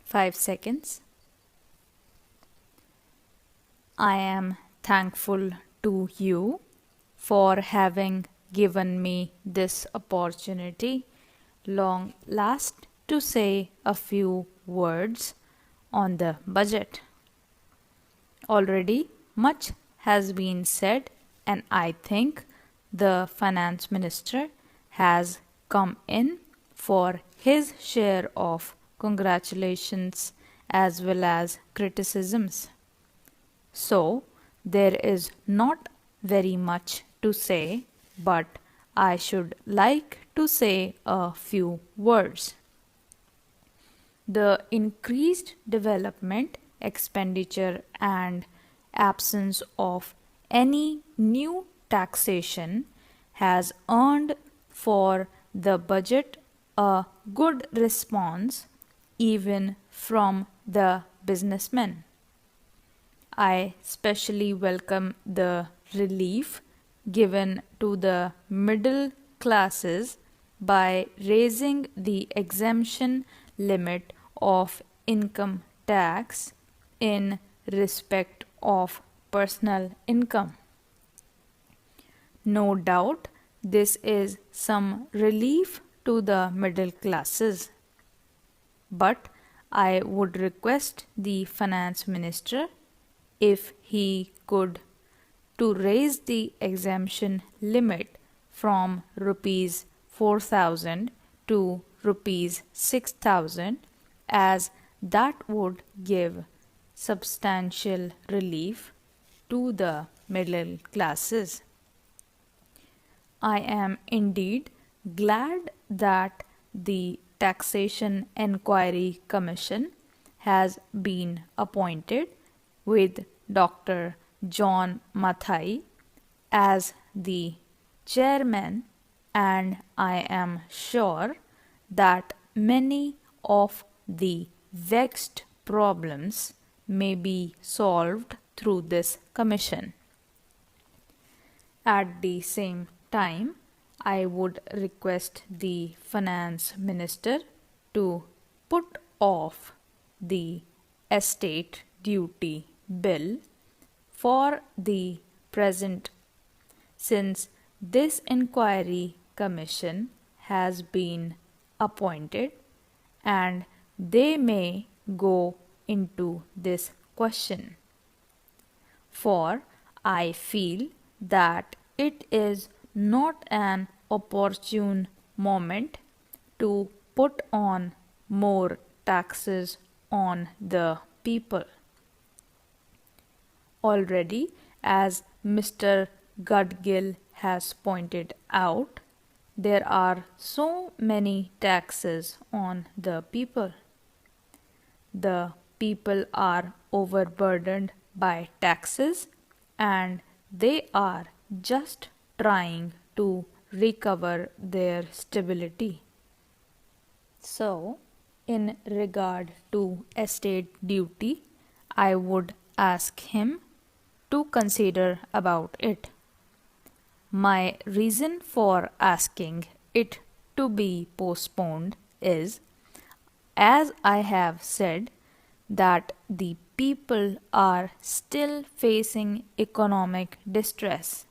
5 seconds. I am thankful to you for having given me this opportunity long last to say a few words on the budget. Already much has been said, and I think the finance minister has come in for his share of congratulations as well as criticisms. So, there is not very much to say, but I should like to say a few words. The increased development expenditure and absence of any new taxation has earned for the budget a good response even from the businessmen. I specially welcome the relief given to the middle classes by raising the exemption limit of income tax in respect of personal income. No doubt this is some relief to the middle classes, but I would request the finance minister, if he could, to raise the exemption limit from rupees 4,000 to rupees 6,000, as that would give substantial relief to the middle classes. I am indeed glad that the Taxation Enquiry Commission has been appointed with Dr. John Mathai as the chairman, and I am sure that many of the vexed problems may be solved through this commission. At the same time, I would request the finance minister to put off the estate duty bill for the present, since this inquiry commission has been appointed and they may go into this question. For I feel that it is not an opportune moment to put on more taxes on the people. Already, as Mr. Gadgil has pointed out, there are so many taxes on the people. The people are overburdened by taxes and they are just trying to recover their stability. So, in regard to estate duty, I would ask him to consider about it. My reason for asking it to be postponed is, as I have said, that the people are still facing economic distress,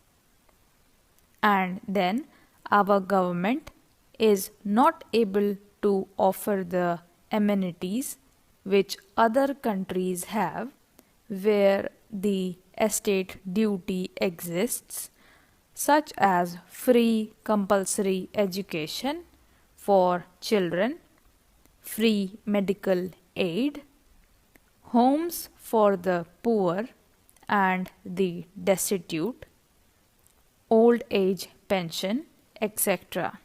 and then our government is not able to offer the amenities which other countries have, where the estate duty exists, such as free compulsory education for children, free medical aid, homes for the poor and the destitute, old age pension, etc.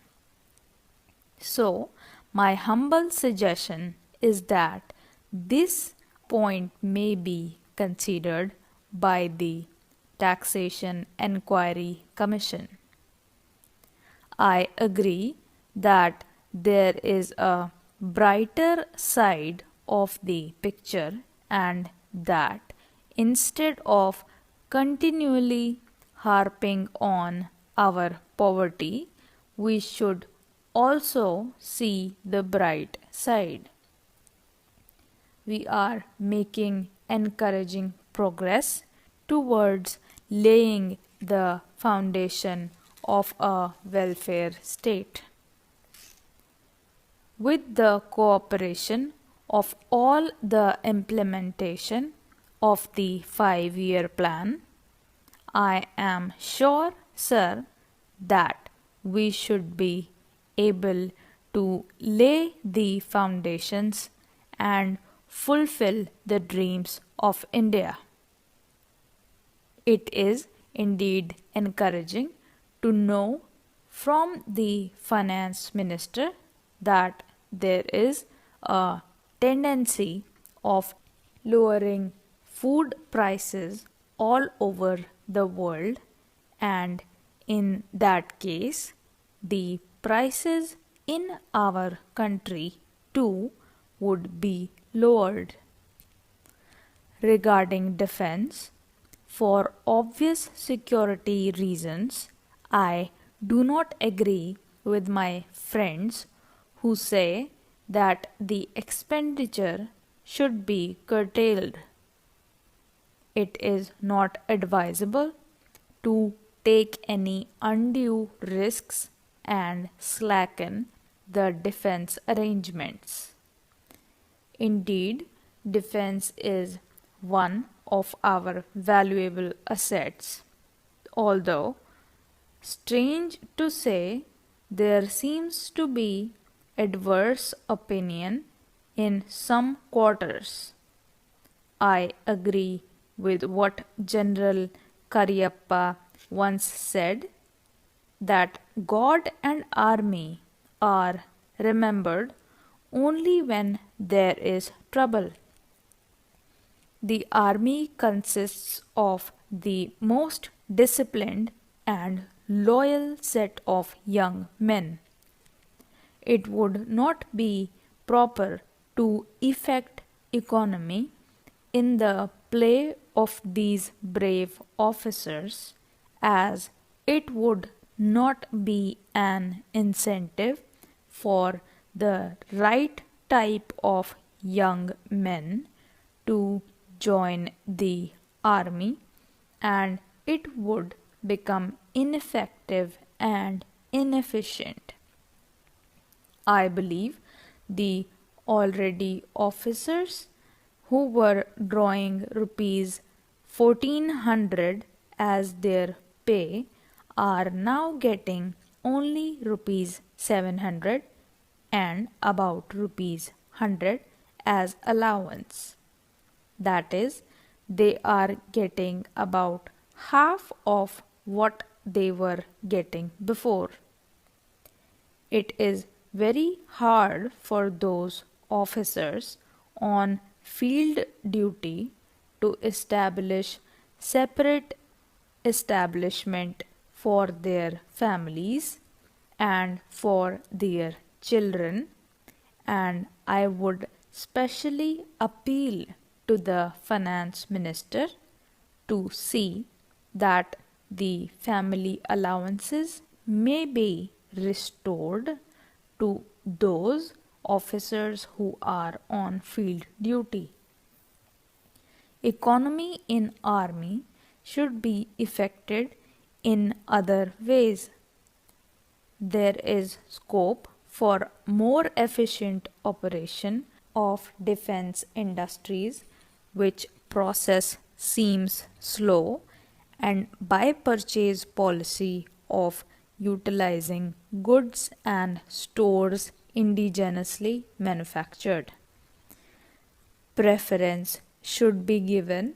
So, my humble suggestion is that this point may be considered by the Taxation Enquiry Commission. I agree that there is a brighter side of the picture, and that instead of continually harping on our poverty, we should also see the bright side. we are making encouraging progress towards laying the foundation of a welfare state. With the cooperation of all the implementation of the 5-year plan, I am sure, sir, that we should be able to lay the foundations and fulfill the dreams of India. It is indeed encouraging to know from the finance minister that there is a tendency of lowering food prices all over the world, and in that case the prices in our country too would be lowered. Regarding defense, for obvious security reasons, I do not agree with my friends who say that the expenditure should be curtailed. It is not advisable to take any undue risks and slacken the defense arrangements. Indeed, defense is one of our valuable assets, although, strange to say, there seems to be adverse opinion in some quarters. I agree with what General Cariappa once said, that God and army are remembered only when there is trouble. The army consists of the most disciplined and loyal set of young men. It would not be proper to effect economy in the play of these brave officers, as it would not be an incentive for the right type of young men to join the army, and it would become ineffective and inefficient. I believe the already officers who were drawing rupees 1400 as their pay are now getting only rupees 700 and about rupees 100 as allowance. That is, they are getting about half of what they were getting before. It is very hard for those officers on field duty to establish separate establishment for their families and for their children, and I would specially appeal to the finance minister to see that the family allowances may be restored to those officers who are on field duty. Economy in army should be effected in other ways. There is scope for more efficient operation of defense industries, which process seems slow, and by purchase policy of utilizing goods and stores indigenously manufactured. Preference should be given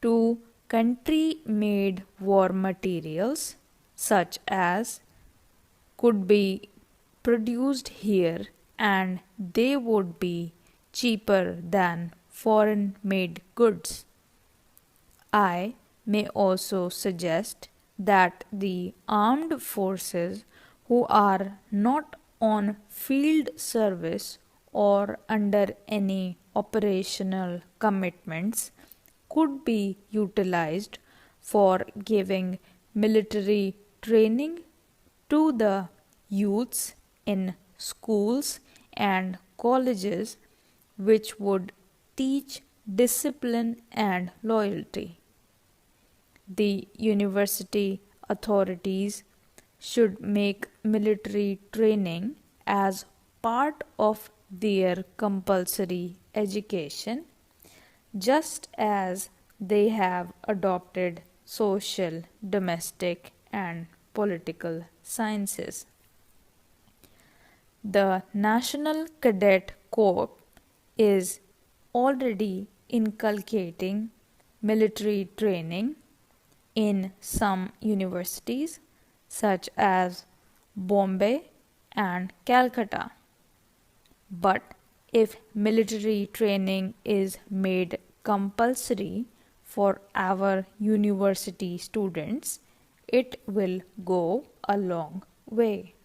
to country-made war materials such as could be produced here, and they would be cheaper than foreign-made goods. I may also suggest that the armed forces who are not on field service or under any operational commitments could be utilized for giving military training to the youths in schools and colleges, which would teach discipline and loyalty. The university authorities should make military training as part of their compulsory education, just as they have adopted social, domestic, and political sciences. The National Cadet Corps is already inculcating military training in some universities such as Bombay and Calcutta. But if military training is made compulsory for our university students, it will go a long way.